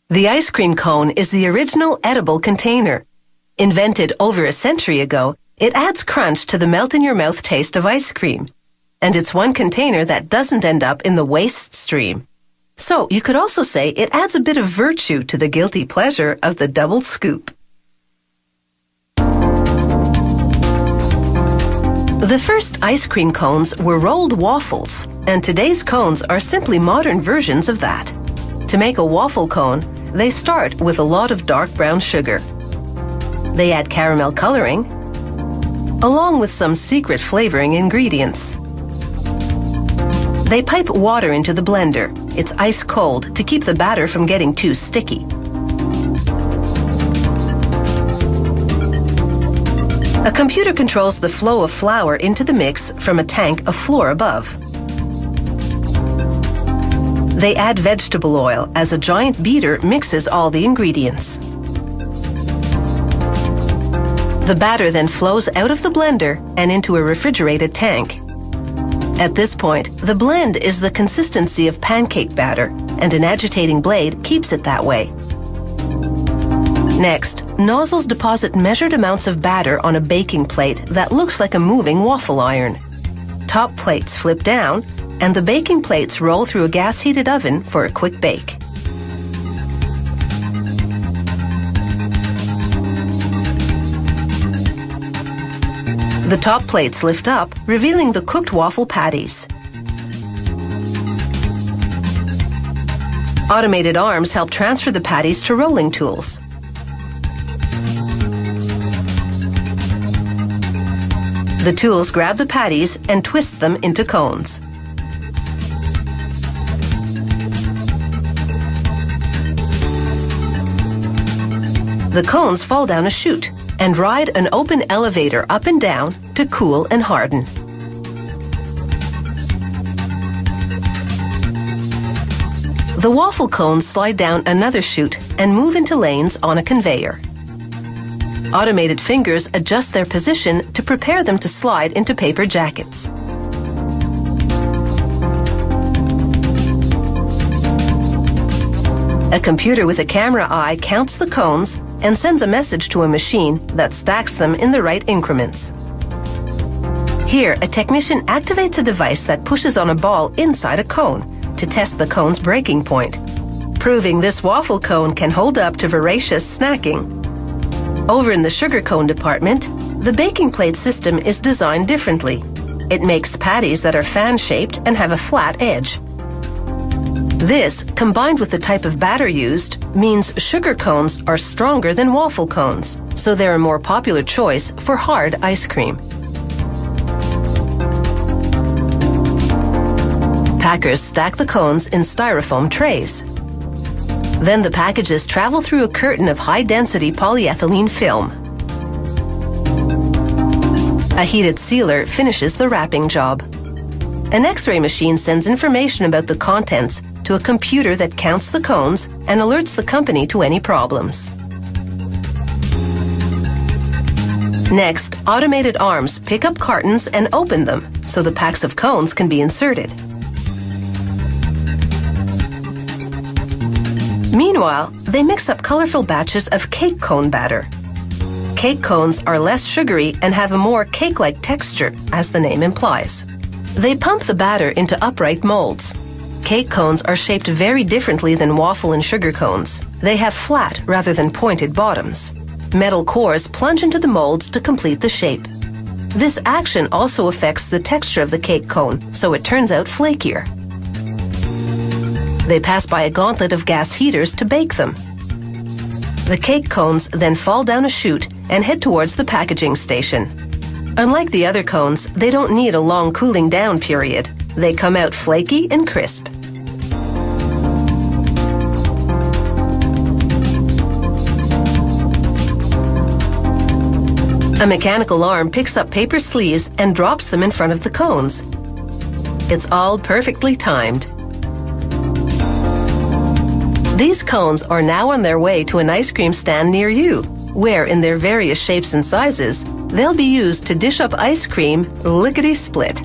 The ice cream cone is the original edible container. Invented over a century ago, it adds crunch to the melt-in-your-mouth taste of ice cream. And it's one container that doesn't end up in the waste stream. So you could also say it adds a bit of virtue to the guilty pleasure of the double scoop. The first ice cream cones were rolled waffles, and today's cones are simply modern versions of that. To make a waffle cone, they start with a lot of dark brown sugar. They add caramel coloring, along with some secret flavoring ingredients. They pipe water into the blender. It's ice cold to keep the batter from getting too sticky. A computer controls the flow of flour into the mix from a tank a floor above. They add vegetable oil as a giant beater mixes all the ingredients. The batter then flows out of the blender and into a refrigerated tank. At this point, the blend is the consistency of pancake batter, and an agitating blade keeps it that way. Next, nozzles deposit measured amounts of batter on a baking plate that looks like a moving waffle iron. Top plates flip down, and the baking plates roll through a gas-heated oven for a quick bake. The top plates lift up, revealing the cooked waffle patties. Automated arms help transfer the patties to rolling tools. The tools grab the patties and twist them into cones. The cones fall down a chute and ride an open elevator up and down to cool and harden. The waffle cones slide down another chute and move into lanes on a conveyor. Automated fingers adjust their position to prepare them to slide into paper jackets. A computer with a camera eye counts the cones and sends a message to a machine that stacks them in the right increments. Here, a technician activates a device that pushes on a ball inside a cone to test the cone's breaking point, proving this waffle cone can hold up to voracious snacking. Over in the sugar cone department, the baking plate system is designed differently. It makes patties that are fan-shaped and have a flat edge. This, combined with the type of batter used, means sugar cones are stronger than waffle cones, so they're a more popular choice for hard ice cream. Packers stack the cones in styrofoam trays. Then the packages travel through a curtain of high-density polyethylene film. A heated sealer finishes the wrapping job. An X-ray machine sends information about the contents to a computer that counts the cones and alerts the company to any problems. Next, automated arms pick up cartons and open them so the packs of cones can be inserted. Meanwhile, they mix up colorful batches of cake cone batter. Cake cones are less sugary and have a more cake-like texture, as the name implies. They pump the batter into upright molds. Cake cones are shaped very differently than waffle and sugar cones. They have flat rather than pointed bottoms. Metal cores plunge into the molds to complete the shape. This action also affects the texture of the cake cone, so it turns out flakier. They pass by a gauntlet of gas heaters to bake them. The cake cones then fall down a chute and head towards the packaging station. Unlike the other cones, they don't need a long cooling down period. They come out flaky and crisp. A mechanical arm picks up paper sleeves and drops them in front of the cones. It's all perfectly timed. These cones are now on their way to an ice cream stand near you, where in their various shapes and sizes, they'll be used to dish up ice cream lickety-split.